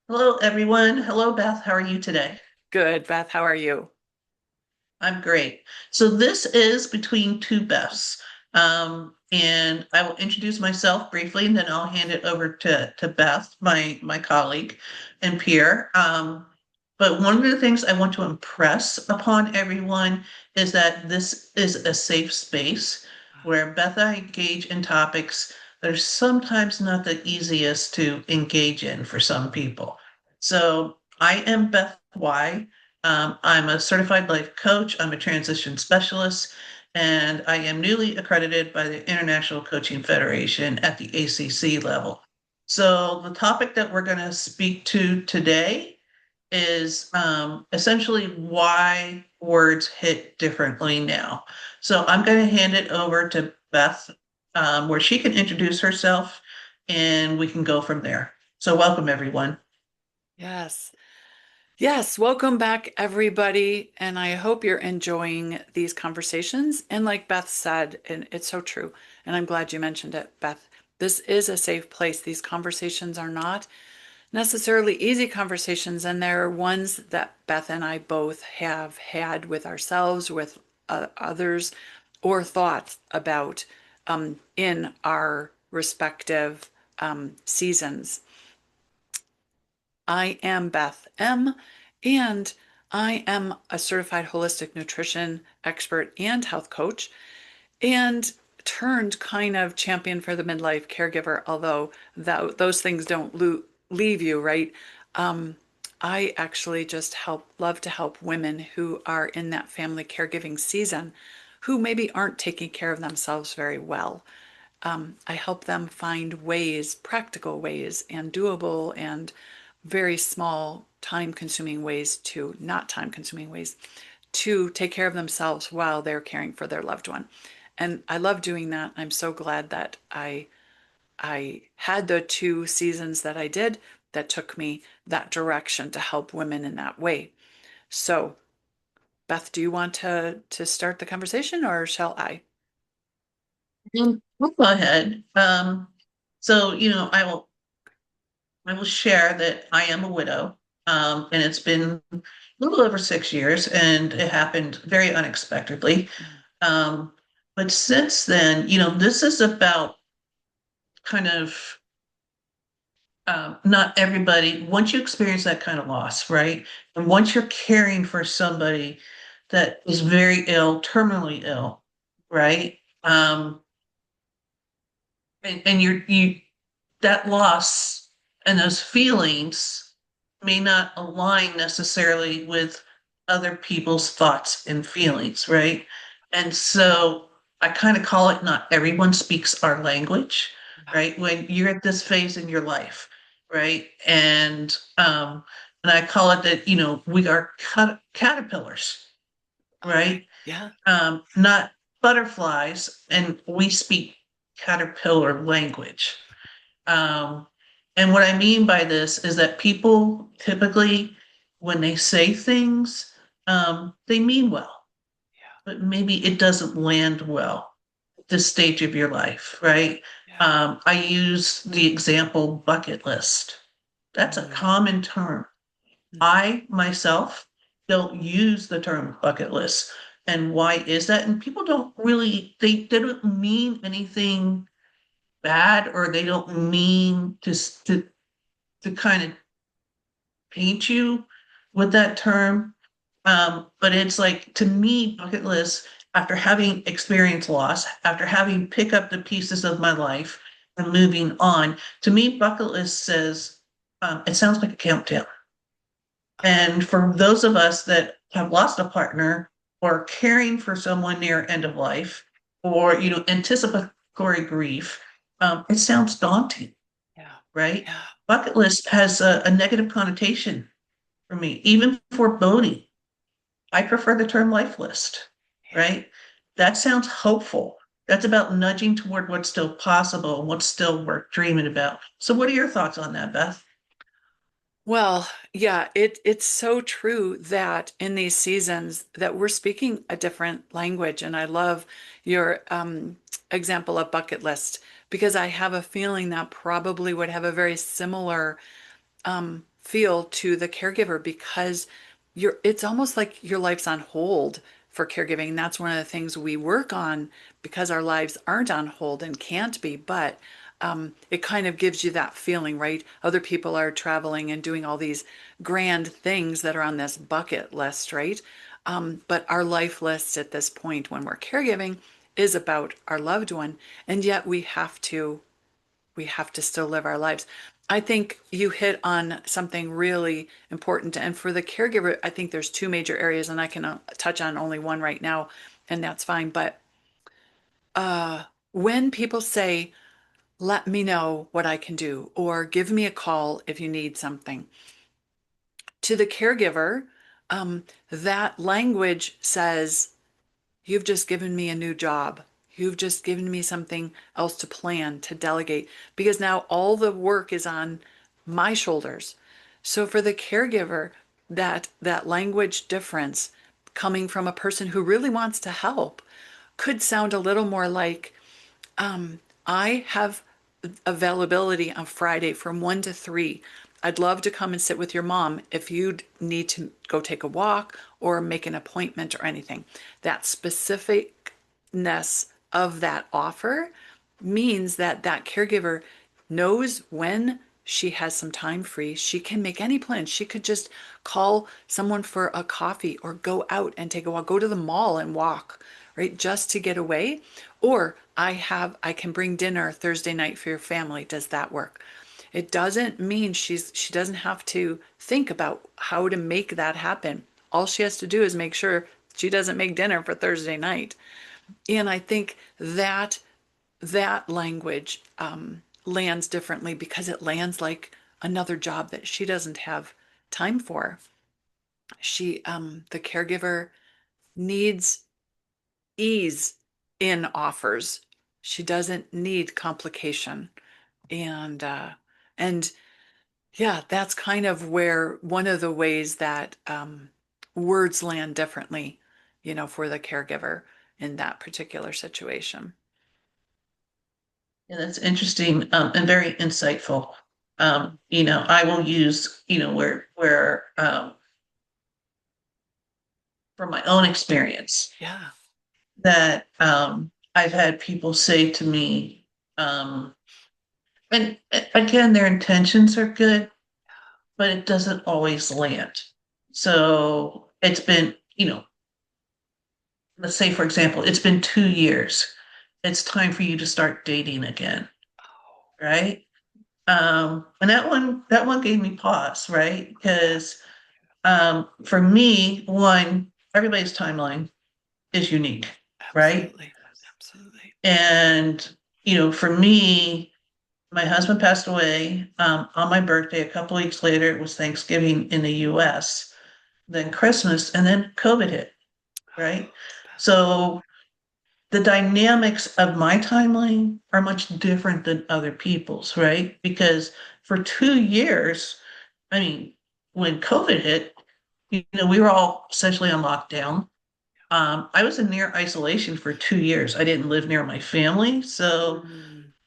Hello, everyone. Hello, Beth. How are you today? Good, Beth. How are you? I'm great. So this is Between Two Beths. And I will introduce myself briefly, and then I'll hand it over to Beth, my colleague and peer. But one of the things I want to impress upon everyone is that this is a safe space where Beth and I engage in topics that are sometimes not the easiest to engage in for some people. So I am Beth Y. I'm a certified life coach, I'm a transition specialist, and I am newly accredited by the International Coaching Federation at the ACC level. So, the topic that we're going to speak to today is essentially why words hit differently now. So, I'm going to hand it over to Beth, where she can introduce herself and we can go from there. So, welcome, everyone. Yes. Yes. Welcome back, everybody. And I hope you're enjoying these conversations. And like Beth said, and it's so true, and I'm glad you mentioned it, Beth, this is a safe place. These conversations are not necessarily easy conversations, and they're ones that Beth and I both have had with ourselves, with others, or thoughts about in our respective seasons. I am Beth M., and I am a certified holistic nutrition expert and health coach, and turned kind of champion for the midlife caregiver, although those things don't leave you, right? Um, I actually just love to help women who are in that family caregiving season who maybe aren't taking care of themselves very well. I help them find ways, practical ways, and doable and very small time consuming ways to, not time consuming ways, to take care of themselves while they're caring for their loved one. And I love doing that. I'm so glad that I had the two seasons that I did that took me that direction to help women in that way. So, Beth, do you want to start the conversation or shall I? We'll go ahead. So, I will share that I am a widow, and it's been a little over 6 years, and it happened very unexpectedly. Um, but since then, this is about kind of not everybody, once you experience that kind of loss, right? And once you're caring for somebody that is very ill, terminally ill, right? And that loss and those feelings may not align necessarily with other people's thoughts and feelings, right? And so I kind of call it not everyone speaks our language, right? When you're at this phase in your life, right? And I call it that, we are caterpillars, Okay. right? Yeah. Not butterflies, and we speak caterpillar language. Um, and what I mean by this is that people typically, when they say things, they mean well, but maybe it doesn't land well at this stage of your life, right? Yeah. I use the example bucket list. That's a Mm. common term. I myself don't use the term bucket list. And why is that? And people don't really, they don't mean anything bad, or they don't mean to kind of paint you with that term. But it's like, to me, bucket list, after having experienced loss, after having pick up the pieces of my life and moving on, to me, bucket list says, it sounds like a countdown. And for those of us that have lost a partner or caring for someone near end of life, or anticipatory grief, it sounds daunting, Yeah. right? Yeah. Bucket list has a negative connotation for me, even foreboding. I prefer the term life list, Yeah. right? That sounds hopeful. That's about nudging toward what's still possible and what's still worth dreaming about. So, what are your thoughts on that, Beth? Well, yeah, it's so true that in these seasons that we're speaking a different language. And I love your example of bucket list because I have a feeling that probably would have a very similar feel to the caregiver because it's almost like your life's on hold for caregiving. And that's one of the things we work on because our lives aren't on hold and can't be, but it kind of gives you that feeling, right? Other people are traveling and doing all these grand things that are on this bucket list, right? But our life list at this point when we're caregiving is about our loved one, and yet we have to still live our lives. I think you hit on something really important. And for the caregiver, I think there's two major areas, and I can touch on only one right now, and that's fine. But uh, when people say, let me know what I can do, or give me a call if you need something, to the caregiver, that language says, you've just given me a new job. You've just given me something else to plan, to delegate, because now all the work is on my shoulders. So for the caregiver, that language difference coming from a person who really wants to help could sound a little more like, I have availability on Friday from 1 to 3. I'd love to come and sit with your mom if you need to go take a walk or make an appointment or anything. That specificness of that offer means that that caregiver knows when she has some time free. She can make any plan. She could just call someone for a coffee or go out and take a walk, go to the mall and walk, right? Just to get away. Or I can bring dinner Thursday night for your family. Does that work? It doesn't mean she doesn't have to think about how to make that happen. All she has to do is make sure she doesn't make dinner for Thursday night. And I think that language lands differently because it lands like another job that she doesn't have time for. The caregiver needs ease in offers. She doesn't need complication. And and yeah, that's kind of where one of the ways that words land differently, for the caregiver in that particular situation. Yeah, that's interesting, and very insightful. I will use, from my own experience Yeah. that I've had people say to me, um, and again, their intentions are good, but it doesn't always land. So it's been, let's say, for example, it's been 2 years. It's time for you to start dating again, right? And that one gave me pause, right? Because for me, one, everybody's timeline is unique, right? Absolutely. Absolutely. And for me, my husband passed away on my birthday. A couple weeks later, it was Thanksgiving in the US, then Christmas, and then COVID hit, right? That's So the dynamics of my timeline are much different than other people's, right? Because for 2 years, I mean, when COVID hit, we were all essentially on lockdown. I was in near isolation for 2 years. I didn't live near my family. So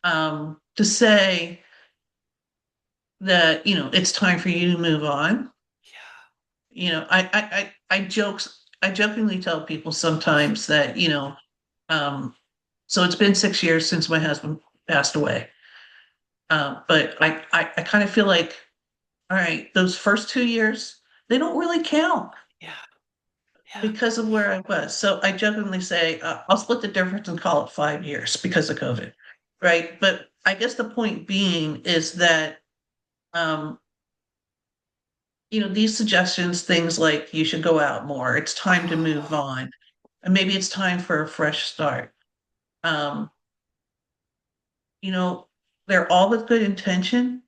mm, to say that, it's time for you to move on, yeah. I jokingly tell people sometimes that, so it's been 6 years since my husband passed away. But I kind of feel like, all right, those first 2 years, they don't really count Yeah. Yeah. because of where I was. So I jokingly say, I'll split the difference and call it 5 years because of COVID, right? But I guess the point being is that, um, these suggestions, things like you should go out more, it's time to move on, and maybe it's time for a fresh start. Um, you know, they're all with good intention,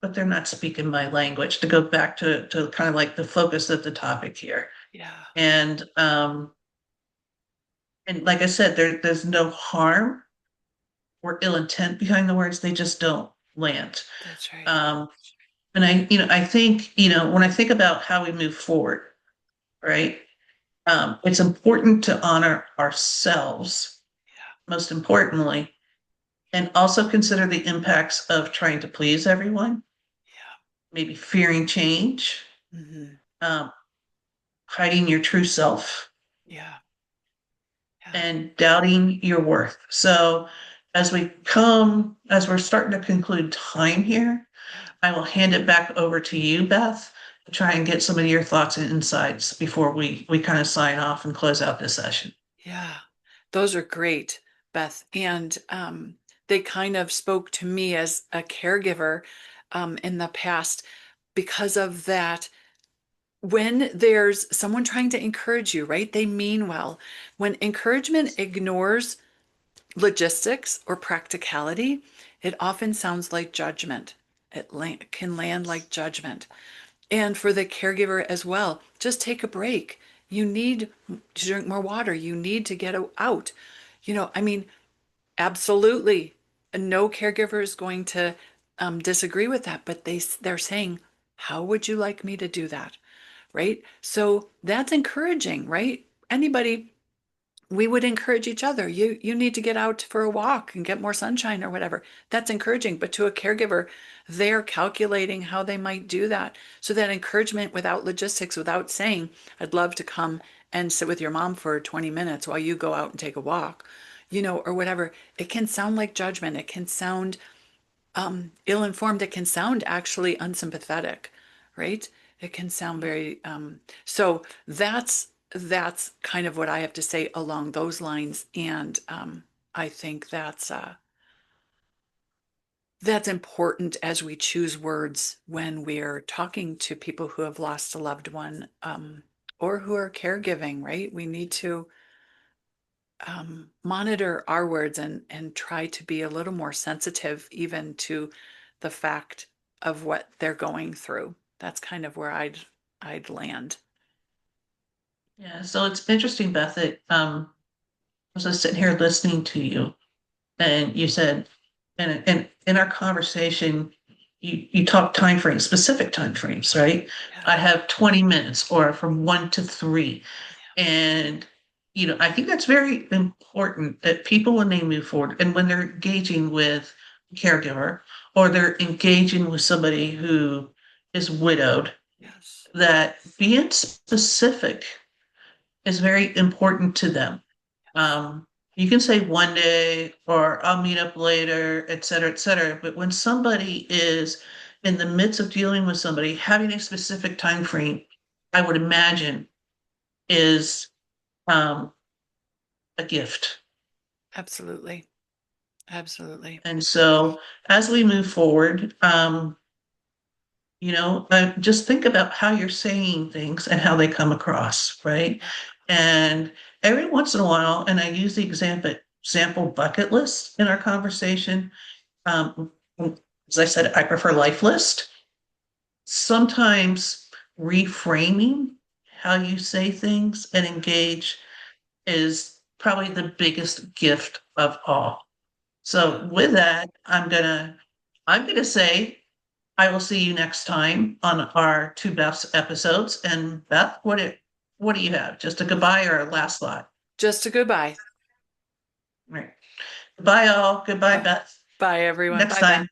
but they're not speaking my language, to go back to kind of like the focus of the topic here. Yeah. And like I said, there's no harm or ill intent behind the words, they just don't land. That's right. Um, and I think, when I think about how we move forward, right? It's important to honor ourselves, Yeah. most importantly, and also consider the impacts of trying to please everyone. maybe fearing change, Hmm. um, hiding your true self, Yeah. Yeah. and doubting your worth. So as we're starting to conclude time here, Yeah. I will hand it back over to you, Beth, to try and get some of your thoughts and insights before we kind of sign off and close out this session. Yeah. Those are great, Beth. And they kind of spoke to me as a caregiver in the past because of that. When there's someone trying to encourage you, right? They mean well. When encouragement ignores logistics or practicality, it often sounds like judgment. Can land like judgment. And for the caregiver as well, just take a break. You need to drink more water. You need to get out. I mean, absolutely. No caregiver is going to disagree with that, but they're saying, how would you like me to do that? Right? So that's encouraging, right? Anybody, we would encourage each other. You need to get out for a walk and get more sunshine or whatever. That's encouraging. But to a caregiver, they're calculating how they might do that. So that encouragement without logistics, without saying, I'd love to come and sit with your mom for 20 minutes while you go out and take a walk, or whatever. It can sound like judgment. It can sound ill-informed. It can sound actually unsympathetic, right? It can sound very so that's kind of what I have to say along those lines. And I think that's important as we choose words when we're talking to people who have lost a loved one, or who are caregiving, right? We need to monitor our words and try to be a little more sensitive even to the fact of what they're going through. That's kind of where I'd land. Yeah, so it's interesting, Beth, that I was just sitting here listening to you, and you said, and in our conversation, you talk time frames, specific time frames, right? Yeah, I have 20 minutes or from 1 to 3. yeah, And, I think that's very important that people, when they move forward and when they're engaging with a caregiver or they're engaging with somebody who is widowed, yes, that being specific is very important to them. yes, You can say 1 day or I'll meet up later, et cetera, et cetera. But when somebody is in the midst of dealing with somebody, having a specific time frame, I would imagine is um, a gift. absolutely, absolutely. And so as we move forward, just think about how you're saying things and how they come across, right? Yeah, And every once in a while, and I use the example bucket list in our conversation. Um, as I said, I prefer life list. Sometimes reframing how you say things and engage is probably the biggest gift of all. yeah. So with that, I'm gonna say I will see you next time on our Two Beths episodes. And Beth, what do you have? Just a goodbye or a last thought? Just a goodbye. Right. Goodbye, all. Goodbye, Bye, Beth. bye everyone. Next Bye, Beth. time.